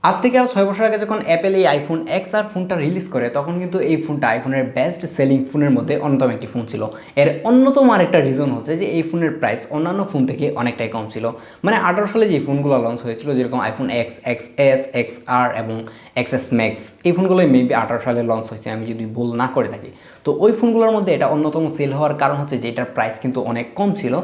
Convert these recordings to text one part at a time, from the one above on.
আজ থেকে আর 6 বছর আগে যখন অ্যাপেল এই আইফোন এক্স আর ফোনটা রিলিজ করে তখন কিন্তু এই ফোনটা আইফোনের বেস্ট সেলিং ফোনের মধ্যে অন্যতম একটি ফোন ছিল। এর অন্যতম আরেকটা রিজন হচ্ছে যে এই ফোনের প্রাইস অন্যান্য ফোন থেকে অনেকটাই কম ছিল। মানে 18 সালে যে ফোনগুলো লঞ্চ হয়েছিল যেরকম iPhone X, X S, X R এবং এক্স এস ম্যাক্স, এই ফোনগুলোই মেবি 18 সালে লঞ্চ হয়েছে আমি যদি ভুল না করে থাকি। তো ওই ফোনগুলোর মধ্যে এটা অন্যতম সেল হওয়ার কারণ হচ্ছে যে এটার প্রাইস কিন্তু অনেক কম ছিল।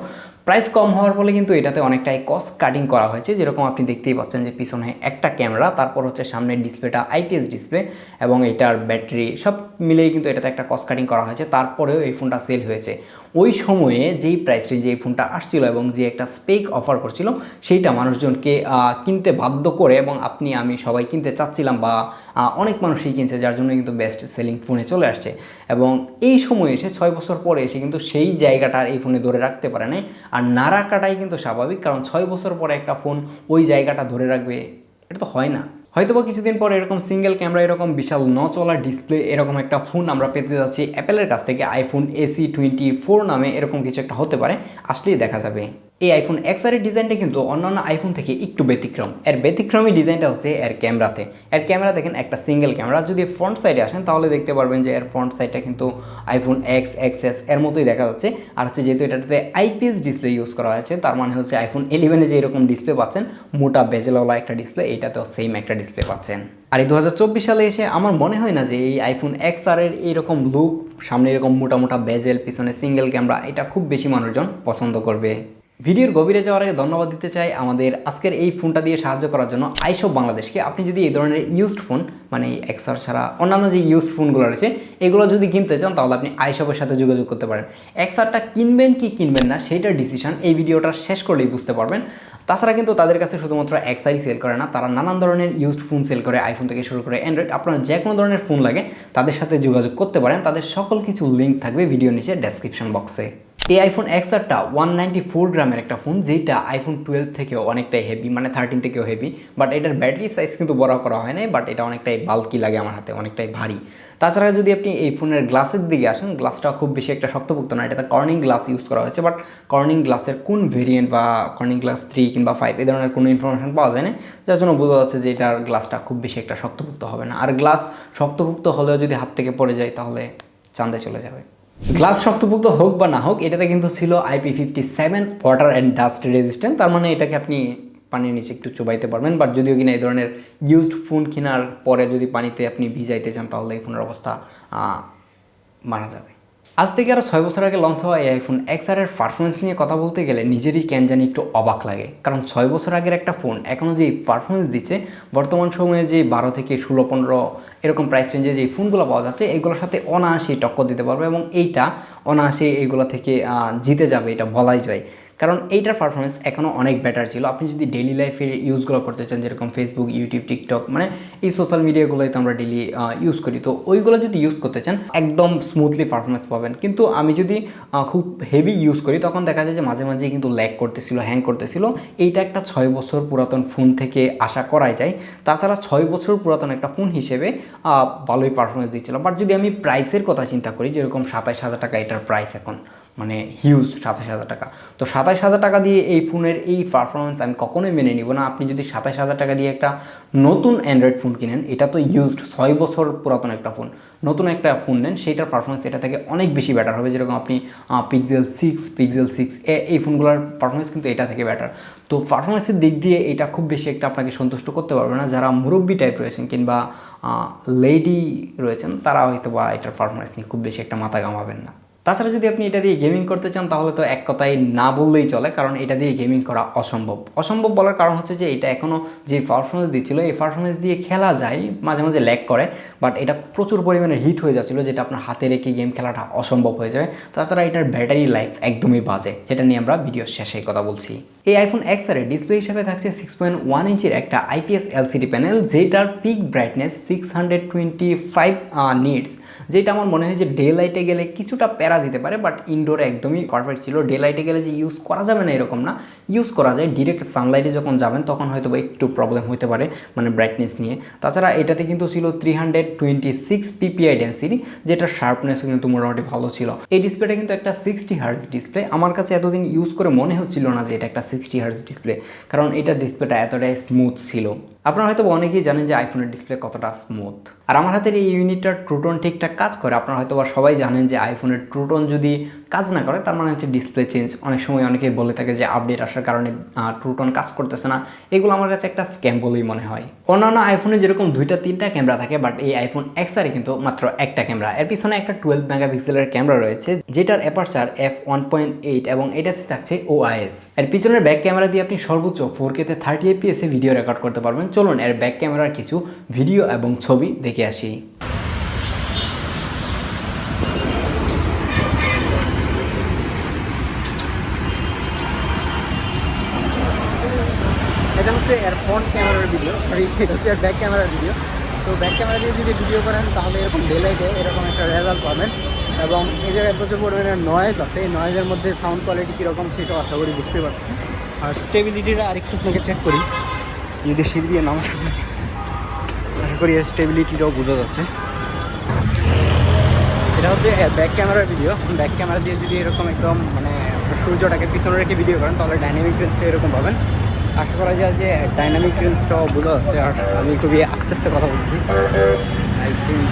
প্রাইস কম হওয়ার ফলে কিন্তু এটাতে অনেকটাই কস্ট কাটিং করা হয়েছে, যেরকম আপনি দেখতেই পাচ্ছেন যে পিছনে একটা ক্যামেরা, তারপর হচ্ছে সামনের ডিসপ্লেটা আইপিএস ডিসপ্লে এবং এটার ব্যাটারি সব মিলেই কিন্তু এটাতে একটা কস্ট কাটিং করা হয়েছে। তারপরেও এই ফোনটা সেল হয়েছে। ওই সময়ে যেই প্রাইস রেঞ্জে এই ফোনটা আসছিল এবং যে একটা স্পেক অফার করছিল সেইটা মানুষজনকে কিনতে বাধ্য করে, এবং আপনি আমি সবাই কিনতে চাচ্ছিলাম বা অনেক মানুষই কিনছে, যার জন্য কিন্তু বেস্ট সেলিং ফোনে চলে আসছে। এবং এই সময়ে এসে 6 বছর পরে এসে কিন্তু সেই জায়গাটা এই ফোনে ধরে রাখতে পারে নাই। আর না রাখাটাই কিন্তু স্বাভাবিক, কারণ 6 বছর পরে একটা ফোন ওই জায়গাটা ধরে রাখবে এটা তো হয় না। হয়তো বা কিছুদিন পরে এরকম সিঙ্গেল ক্যামেরা, এরকম বিশাল নচলা ডিসপ্লে, এরকম একটা ফোন আমরা পেতে যাচ্ছি অ্যাপেলের কাছ থেকে, আইফোন AC24 নামে এরকম কিছু একটা হতে পারে, আসলেই দেখা যাবে। এই আইফোন এক্স আর এর ডিজাইনটা কিন্তু অন্যান্য আইফোন থেকে একটু ব্যতিক্রম। এর ব্যতিক্রমী ডিজাইনটা হচ্ছে এর ক্যামেরাতে। এর ক্যামেরা দেখেন একটা সিঙ্গেল ক্যামেরা। যদি ফ্রন্ট সাইডে আসেন তাহলে দেখতে পারবেন যে এর ফ্রন্ট সাইডটা কিন্তু আইফোন এক্স, এক্সএস এর মতোই দেখা যাচ্ছে। আর হচ্ছে যেহেতু এটাতে আইপিএস ডিসপ্লে ইউজ করা হয়েছে, তার মানে হচ্ছে আইফোন 11-এ যে এরকম ডিসপ্লে পাচ্ছেন, মোটা বেজেলওয়ালা একটা ডিসপ্লে, এইটাতেও সেম একটা ডিসপ্লে পাচ্ছেন। আর এই 2024 সালে এসে আমার মনে হয় না যে এই আইফোন এক্স আর এর এইরকম লুক, সামনে এরকম মোটা মোটা বেজেল, পিছনে সিঙ্গেল ক্যামেরা, এটা খুব বেশি মানুষজন পছন্দ করবে। ভিডিওর গভীরে যাওয়ার আগে ধন্যবাদ দিতে চাই আমাদের আজকের এই ফোনটা দিয়ে সাহায্য করার জন্য আইশপ বাংলাদেশকে। আপনি যদি এই ধরনের ইউজড ফোন, মানে এক্সআর ছাড়া অন্যান্য যে ইউজড ফোনগুলো রয়েছে এগুলো যদি কিনতে চান তাহলে আপনি আইশপের সাথে যোগাযোগ করতে পারেন। এক্সআরটা কিনবেন কি কিনবেন না সেইটার ডিসিশন এই ভিডিওটা শেষ করলেই বুঝতে পারবেন। তাছাড়া কিন্তু তাদের কাছে শুধুমাত্র এক্সআরই সেল করে না, তারা নানান ধরনের ইউজড ফোন সেল করে, আইফোন থেকে শুরু করে অ্যান্ড্রয়েড। আপনার যে কোনো ধরনের ফোন লাগে তাদের সাথে যোগাযোগ করতে পারেন। তাদের সকল কিছু লিঙ্ক থাকবে ভিডিওর নিচে ডেসক্রিপশন বক্সে। এই আইফোন এক্সআরটা 194 গ্রামের একটা ফোন, যেটা আইফোন 12 থেকেও অনেকটাই হেভি, মানে 13 থেকেও হেভি। বাট এটার ব্যাটারি সাইজ কিন্তু বড় করা হয় নাই, বাট এটা অনেকটাই বাল্কি লাগে আমার হাতে, অনেকটাই ভারী। তাছাড়া যদি আপনি এই ফোনের গ্লাসের দিকে আসেন, গ্লাসটা খুব বেশি একটা শক্তপোক্ত না, এটাতে কর্নিং গ্লাস ইউজ করা হয়েছে। বাট কর্নিং গ্লাসের কোন ভেরিয়েন্ট বা কর্নিং গ্লাস 3 কিংবা 5 এই ধরনের কোনো ইনফরমেশন পাওয়া যায় না, যার জন্য বোঝা যাচ্ছে যে এটার গ্লাসটা খুব বেশি একটা শক্তপোক্ত হবে না। আর গ্লাস শক্তপোক্ত হলেও যদি হাত থেকে পড়ে যায় তাহলে চাঁদে চলে যাবে। গ্লাস শক্তপোক্ত হোক বা না হোক, এটাতে কিন্তু ছিল IP57 water and dust resistant, তার মানে এটাকে আপনি পানির নিচে একটু চুবাইতে পারবেন। বাট যদিও কিনা এই ধরনের ইউজড ফোন কেনার পরে যদি পানিতে আপনি ভিজাইতে চান তাহলে এই ফোনের অবস্থা মারা যাবে। আজ থেকে আরও 6 বছর আগে লঞ্চ হওয়া এই আইফোন এক্স আর এর পারফরমেন্স নিয়ে কথা বলতে গেলে নিজেরই কেন জানি একটু অবাক লাগে। কারণ 6 বছর আগের একটা ফোন এখনও যে পারফরমেন্স দিচ্ছে, বর্তমান সময়ে যে 12 থেকে 16-15 এরকম প্রাইস রেঞ্জে যে ফোনগুলো পাওয়া যাচ্ছে এগুলোর সাথে অনায়াসেই টক্কর দিতে পারবে, এবং এইটা অনায়াসেই এইগুলো থেকে জিতে যাবে, এটা বলাই যায়। কারণ এইটার পারফরমেন্স এখনও অনেক বেটার ছিল। আপনি যদি ডেইলি লাইফের ইউজগুলো করতে চান, যেরকম ফেসবুক, ইউটিউব, টিকটক, মানে এই সোশ্যাল মিডিয়াগুলোই তো আমরা ডেইলি ইউজ করি, তো ওইগুলো যদি ইউজ করতে চান একদম স্মুথলি পারফরমেন্স পাবেন। কিন্তু আমি যদি খুব হেভি ইউজ করি তখন দেখা যায় যে মাঝে মাঝে কিন্তু ল্যাগ করতেছিল, হ্যাং করতেছিল। এইটা একটা 6 বছর পুরাতন ফোন থেকে আশা করাই যায়। তাছাড়া 6 বছর পুরাতন একটা ফোন হিসেবে ভালোই পারফরমেন্স দিচ্ছিল। বাট যদি আমি প্রাইসের কথা চিন্তা করি, যেরকম 27,000 টাকা এটার প্রাইস এখন, মানে হিউজ 27,000 টাকা। তো 27,000 টাকা দিয়ে এই ফোনের এই পারফরমেন্স আমি কখনোই মেনে নিব না। আপনি যদি 27,000 টাকা দিয়ে একটা নতুন অ্যান্ড্রয়েড ফোন কিনেন, এটা তো ইউজড 6 বছর পুরাতন একটা ফোন, নতুন একটা ফোন নেন, সেইটার পারফরমেন্স এটা থেকে অনেক বেশি বেটার হবে। যেরকম আপনি পিক্সেল 6 এই ফোনগুলোর পারফরমেন্স কিন্তু এটা থেকে বেটার। তো পারফরমেন্সের দিক দিয়ে এটা খুব বেশি একটা আপনাকে সন্তুষ্ট করতে পারবে না। যারা মুরব্বি টাইপ রয়েছেন কিংবা লেডি রয়েছেন তারা হয়তো বা এটার পারফরমেন্স নিয়ে খুব বেশি একটা মাথা ঘামাবেন না। তাছাড়া যদি আপনি এটা দিয়ে গেমিং করতে চান তাহলে তো এক কথায় না বললেই চলে, কারণ এটা দিয়ে গেমিং করা অসম্ভব বলার কারণ হচ্ছে যে এটা এখনও যে পারফরমেন্স দিচ্ছিল এই পারফরমেন্স দিয়ে খেলা যায়, মাঝে মাঝে ল্যাগ করে, বাট এটা প্রচুর পরিমাণে হিট হয়ে যাচ্ছিলো, যেটা আপনার হাতে রেখে গেম খেলাটা অসম্ভব হয়ে যাবে। তাছাড়া এটার ব্যাটারি লাইফ একদমই বাজে, যেটা নিয়ে আমরা ভিডিওর শেষে কথা বলছি। এই আইফোন এক্স আর এর ডিসপ্লে হিসাবে থাকছে 6.1 ইঞ্চির একটা IPS LCD প্যানেল, যেটার পিক ব্রাইটনেস 625 নিটস, যেটা আমার মনে হয় যে ডে লাইটে গেলে কিছুটা প্যারা দিতে পারে, বাট ইনডোরে একদমই পারফেক্ট ছিল। ডে লাইটে গেলে যে ইউজ করা যাবে না এরকম না, ইউজ করা যায়। ডিরেক্ট সানলাইটে যখন যাবেন তখন হয়তো বা একটু প্রবলেম হতে পারে, মানে ব্রাইটনেস নিয়ে। তাছাড়া এটাতে কিন্তু ছিল 326 PPI ডেন্সিটি, যেটা শার্পনেসও কিন্তু মোটামুটি ভালো ছিল। এই ডিসপ্লেটা কিন্তু একটা 60 হার্টজ ডিসপ্লে। আমার কাছে এতদিন ইউজ করে মনে হচ্ছিল না যে এটা একটা 60 হার্টজ ডিসপ্লে, কারণ এটার ডিসপ্লেটা এতটাই স্মুথ ছিল। আপনারা হয়তো অনেকেই জানেন যে আইফোনের ডিসপ্লে কতটা স্মুথ, আর আমার হাতের এই ইউনিটটার ট্রুটন ঠিকঠাক কাজ করে। আপনারা হয়তো সবাই জানেন যে আইফোনের ট্রুটন যদি কাজ না করে তার মানে হচ্ছে ডিসপ্লে চেঞ্জ। অনেক সময় অনেকেই বলে থাকে যে আপডেট আসার কারণে ট্রুটন কাজ করতেছে না। এগুলো আমার কাছে একটা স্ক্যাম বলেই মনে হয়। অন্যান্য আইফোনে যেরকম 2-3টা ক্যামেরা থাকে, বাট এই আইফোন এক্সআরে কিন্তু মাত্র একটা ক্যামেরা। এর পিছনে একটা 12 মেগাপিক্সেলের ক্যামেরা রয়েছে, যেটার অ্যাপারচার f1.8 এবং এটাতে থাকছে OIS। এর পিছনের ব্যাক ক্যামেরা দিয়ে আপনি সর্বোচ্চ 4K তে 30 fps এ ভিডিও রেকর্ড করতে পারবেন। চলুন এর ব্যাক ক্যামেরার কিছু ভিডিও এবং ছবি দেখে আসি। এটা হচ্ছে এর ফ্রন্ট ক্যামেরার ভিডিও, সরি এটা হচ্ছে এর ব্যাক ক্যামেরার ভিডিও। তো ব্যাক ক্যামেরা দিয়ে যদি ভিডিও করেন তাহলে এরকম ডেলাইটে এরকম একটা রেজাল্ট পাবেন, এবং এই জায়গায় প্রচুর পরিমাণে নয়েজ আছে। এই নয়েজের মধ্যে সাউন্ড কোয়ালিটি কীরকম সেটাও আশা করি বুঝতে পারছেন। আর স্টেবিলিটিটা আরেকটু আপনাকে চেক করি, যদি সিঁড়ি দিয়ে নামার সময় আশা করি এর স্টেবিলিটিটাও বোঝা যাচ্ছে। এটা হচ্ছে ব্যাক ক্যামেরার ভিডিও। ব্যাক ক্যামেরা দিয়ে যদি এরকম একদম মানে সূর্যটাকে পিছনে রেখে ভিডিও করেন তাহলে ডাইনামিক রেঞ্জটা এরকম পাবেন। আশা করা যায় যে ডাইনামিক রেঞ্জটাও বোঝা যাচ্ছে। আর আমি খুবই আস্তে আস্তে কথা বলছি, আই থিঙ্ক।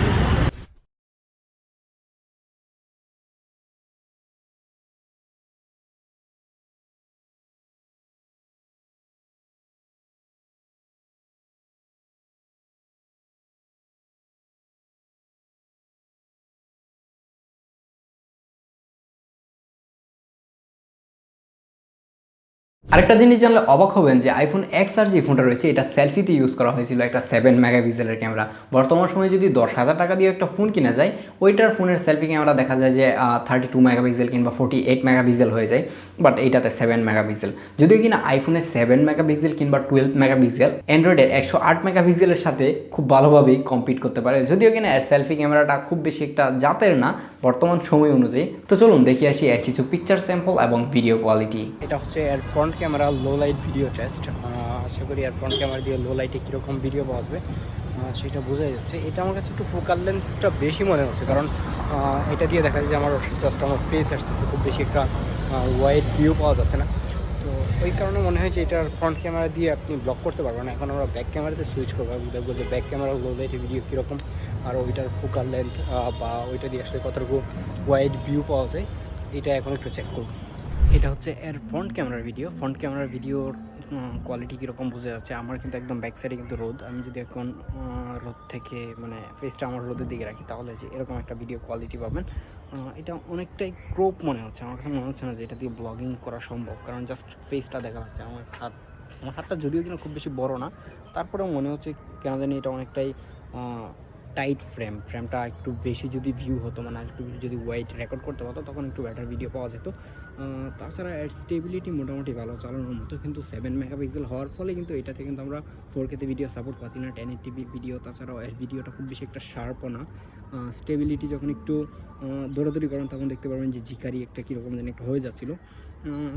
আরেকটা জিনিস জানলে অবাক হবেন যে আইফোন এক্স আর যে ফোনটা রয়েছে এটা সেলফিতে ইউজ করা হয়েছিল একটা 7 মেগাপিক্সেলের ক্যামেরা। বর্তমান সময়ে যদি 10,000 টাকা দিয়ে একটা ফোন কিনা যায়, ওইটার ফোনের সেলফি ক্যামেরা দেখা যায় যে 32 মেগাপিক্সেল কিংবা 48 মেগাপিক্সেল হয়ে যায়, বাট এইটাতে 7 মেগাপিক্সেল। যদিও কিনা আইফোনে 7 মেগাপিক্সেল কিংবা 12 মেগাপিক্সেল অ্যান্ড্রয়েডের 108 মেগাপিক্সেলের সাথে খুব ভালোভাবেই কম্পিট করতে পারে। যদিও কিনা এর সেলফি ক্যামেরাটা খুব বেশি একটা জাতের না বর্তমান সময় অনুযায়ী। তো চলুন দেখে আসি এর কিছু পিকচার স্যাম্পল এবং ভিডিও কোয়ালিটি। এটা হচ্ছে এর front camera low light video test. আশা করি এর ফ্রন্ট ক্যামেরা দিয়ে লো লাইটে কীরকম ভিডিও পাওয়া যাবে সেটা বোঝাই যাচ্ছে। এটা আমার কাছে একটু ফোকাল লেন্থটা বেশি মনে হচ্ছে, কারণ এটা দিয়ে দেখা যায় যে আমার জাস্ট আমার ফেস আসতেছে, খুব বেশি একটা ওয়াইড ভিউ পাওয়া যাচ্ছে না। তো ওই কারণে মনে হয় যে এটার ফ্রন্ট ক্যামেরা দিয়ে আপনি ব্লক করতে পারবেন না। এখন আমরা ব্যাক ক্যামেরাতে সুইচ করবো, দেখবো যে ব্যাক ক্যামেরা লো লাইটে ভিডিও কীরকম, আর ওইটার ফোকাল লেন্থ বা ওইটা দিয়ে আসলে কতটুকু ওয়াইড ভিউ পাওয়া যায় এটা এখন একটু চেক করবো। এটা হচ্ছে এর ফ্রন্ট ক্যামেরার ভিডিও। ফ্রন্ট ক্যামেরার ভিডিওর কোয়ালিটি কীরকম বোঝা যাচ্ছে। আমার কিন্তু একদম ব্যাক সাইডে কিন্তু রোদ। আমি যদি এখন রোদ থেকে মানে ফেসটা আমার রোদের দিকে রাখি তাহলে যে এরকম একটা ভিডিও কোয়ালিটি পাবেন। এটা অনেকটাই ক্রপ মনে হচ্ছে। আমার কাছে মনে হচ্ছে না যে এটা দিয়ে ব্লগিং করা সম্ভব, কারণ জাস্ট ফেসটা দেখা যাচ্ছে। আমার হাতটা যদিও কিনা খুব বেশি বড় না, তারপরেও মনে হচ্ছে কেন জানি এটা অনেকটাই টাইট ফ্রেমটা একটু বেশি যদি ভিউ হতো, মানে একটু যদি ওয়াইড রেকর্ড করতে পারতো তখন একটু বেটার ভিডিও পাওয়া যেত। তাছাড়া এর স্টেবিলিটি মোটামুটি ভালো, চালানোর মতো। কিন্তু 7 মেগাপিক্সেল হওয়ার ফলে কিন্তু এটাতে কিন্তু আমরা 4K তে ভিডিও সাপোর্ট পাচ্ছি না, 1080p ভিডিও। তাছাড়াও এর ভিডিওটা খুব বেশি একটা শার্পও না। স্টেবিলিটি যখন একটু দৌড়াদৌড়ি করেন তখন দেখতে পারবেন যে জিকারি একটা কীরকম যেন একটা হয়ে যাচ্ছিলো।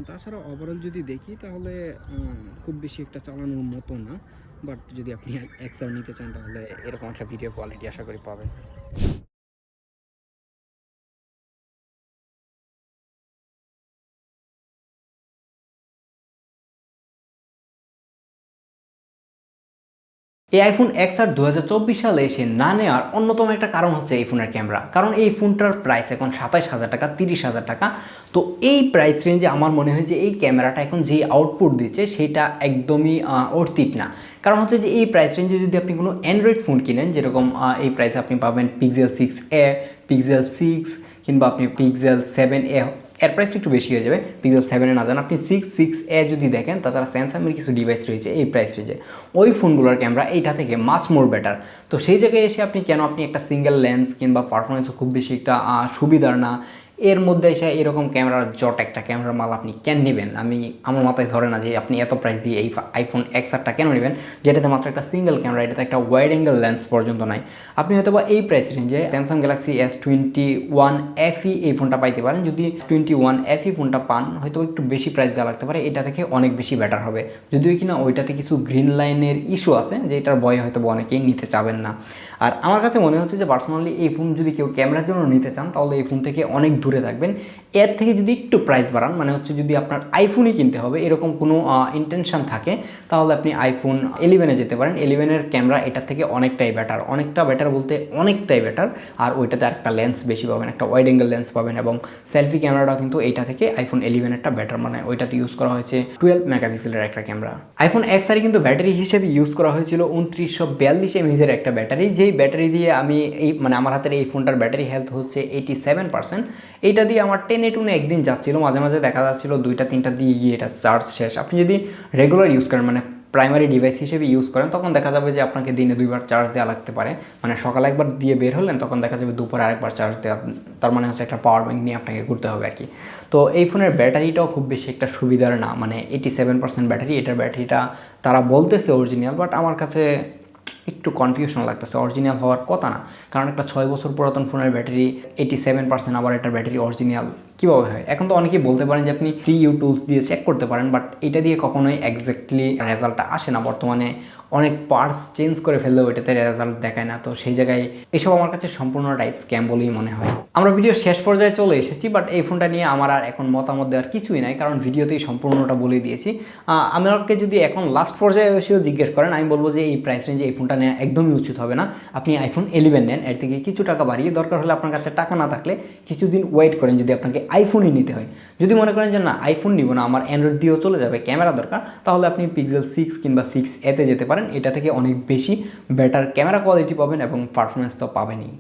তাছাড়া ওভারঅল যদি দেখি তাহলে খুব বেশি একটা চালানোর মতো না, বাট যদি আপনি এক্সআর নিতে চান তাহলে এরকম একটা ভিডিও কোয়ালিটি আশা করি পাবেন। এই আইফোন এক্স আর 2024 সালে এসে না নেওয়ার অন্যতম একটা কারণ হচ্ছে এই ফোনের ক্যামেরা। কারণ এই ফোনটার প্রাইস এখন 27,000 টাকা, 30,000 টাকা। তো এই প্রাইস রেঞ্জে আমার মনে হয় যে এই ক্যামেরাটা এখন যে আউটপুট দিচ্ছে সেটা একদমই অর্থিত না। কারণ হচ্ছে যে এই প্রাইস রেঞ্জে যদি আপনি কোনো অ্যান্ড্রয়েড ফোন কিনেন, যেরকম এই প্রাইসে আপনি পাবেন পিক্সেল 6a, পিক্সেল 6 কিংবা আপনি পিক্সেল 7a, এর প্রাইসটা একটু বেশি হয়ে যাবে। পিক্সেল 7-এ না যান, আপনি 6a যদি দেখেন। তাছাড়া স্যামসাংয়ের কিছু ডিভাইস রয়েছে এই প্রাইস রেঞ্জে, ওই ফোনগুলোর ক্যামেরা এইটা থেকে মাচ মোর বেটার। তো সেই জায়গায় এসে আপনি একটা সিঙ্গেল লেন্স কিংবা পারফরমেন্সও খুব বেশি একটা সুবিধার না, এর মধ্যে এসে এরকম ক্যামেরার জট একটা ক্যামেরার মাল আপনি কেন নেবেন? আমার মাথায় ধরে না যে আপনি এত প্রাইস দিয়ে এই আইফোন এক্সআরটা কেন নেবেন, যেটাতে মাত্র একটা সিঙ্গেল ক্যামেরা, এটাতে একটা ওয়াইড অ্যাঙ্গেল লেন্স পর্যন্ত নাই। আপনি হয়তো বা এই প্রাইস রেঞ্জে স্যামসাং গ্যালাক্সি S21 FE এই ফোনটা পাইতে পারেন। যদি 21 FE ফোনটা পান হয়তো একটু বেশি প্রাইস দেওয়া লাগতে পারে, এটা থেকে অনেক বেশি বেটার হবে। যদিও কিনা ওইটাতে কিছু গ্রিন লাইনের ইস্যু আছে, যে এটার ভয়ে হয়তো অনেকেই নিতে চাবেন না। আর আমার কাছে মনে হচ্ছে যে পার্সোনালি এই ফোন যদি কেউ ক্যামেরার জন্য নিতে চান তাহলে এই ফোন থেকে অনেক দূরে দূরে থাকবেন। এর থেকে যদি একটু প্রাইস বাড়ান, মানে হচ্ছে যদি আপনার আইফোনই কিনতে হবে এরকম কোনো ইন্টেনশন থাকে, তাহলে আপনি আইফোন 11-এ যেতে পারেন। 11-এর ক্যামেরা এটার থেকে অনেকটাই বেটার, অনেকটা বেটার বলতে অনেকটাই বেটার। আর ওইটাতে একটা লেন্স বেশি পাবেন, একটা ওয়াইড অ্যাঙ্গেল লেন্স পাবেন, এবং সেলফি ক্যামেরাটাও কিন্তু এইটা থেকে আইফোন 11-এরটা বেটার, মানে ওইটাতে ইউজ করা হয়েছে 12 মেগাপিক্সেলের একটা ক্যামেরা। আইফোন এক্সআর কিন্তু ব্যাটারি হিসেবে ইউজ করা হয়েছিল 2942 mAh একটা ব্যাটারি, যেই ব্যাটারি দিয়ে আমি মানে আমার হাতের এই ফোনটার ব্যাটারি হেলথ হচ্ছে 87%। এইটা দিয়ে আমার টেনে টুনে একদিন যাচ্ছিল, মাঝে মাঝে দেখা যাচ্ছিল 2-3টা দিয়ে গিয়ে এটা চার্জ শেষ। আপনি যদি রেগুলার ইউজ করেন, মানে প্রাইমারি ডিভাইস হিসেবে ইউজ করেন, তখন দেখা যাবে যে আপনাকে দিনে 2বার চার্জ দেওয়া লাগতে পারে। মানে সকালে একবার দিয়ে বের হলেন, তখন দেখা যাবে দুপুরে আরেকবার চার্জ দেওয়া, তার মানে হচ্ছে একটা পাওয়ার ব্যাঙ্ক নিয়ে আপনাকে ঘুরতে হবে আর কি। তো এই ফোনের ব্যাটারিটাও খুব বেশি একটা সুবিধার না, মানে 87% ব্যাটারি। এটার ব্যাটারিটা তারা বলতেছে অরিজিনাল, বাট আমার কাছে একটু কনফিউশন লাগতেছে, অরিজিনাল হওয়ার কথা না। কারণ একটা 6 বছর পুরাতন ফোনের ব্যাটারি 87%, আবার এটার ব্যাটারি অরিজিনাল কীভাবে হয়? এখন তো অনেকেই বলতে পারেন যে আপনি ফ্রি টুলস দিয়ে চেক করতে পারেন, বাট এটা দিয়ে কখনোই এক্স্যাক্টলি রেজাল্টটা আসে না। বর্তমানে অনেক পার্টস চেঞ্জ করে ফেললেও এটাতে রেজাল্ট দেখায় না। তো সেই জায়গায় এসব আমার কাছে সম্পূর্ণটাই স্ক্যাম বলেই মনে হয়। আমরা ভিডিওর শেষ পর্যায়ে চলে এসেছি, বাট এই ফোনটা নিয়ে আমার আর এখন মতামত দেওয়ার কিছুই নাই, কারণ ভিডিওতেই সম্পূর্ণটা বলে দিয়েছি। আমাকে যদি এখন লাস্ট পর্যায়ে এসেও জিজ্ঞেস করেন, আমি বলবো যে এই প্রাইস রেঞ্জে এই ফোনটা নেওয়া একদমই উচিত হবে না। আপনি আইফোন 11 নেন, এর থেকে কিছু টাকা বাড়িয়ে, দরকার হলে আপনার কাছে টাকা না থাকলে কিছুদিন ওয়েট করেন যদি আপনাকে আইফোনই নিতে হয়। যদি মনে করেন যে না আইফোন নিব না, আমার অ্যান্ড্রয়েড দিয়েও চলে যাবে, ক্যামেরা দরকার, তাহলে আপনি পিক্সেল 6 কিংবা 6A তে যেতে পারেন। এটা থেকে অনেক বেশি বেটার ক্যামেরা কোয়ালিটি পাবেন এবং পারফরমেন্স তো পাবেনই।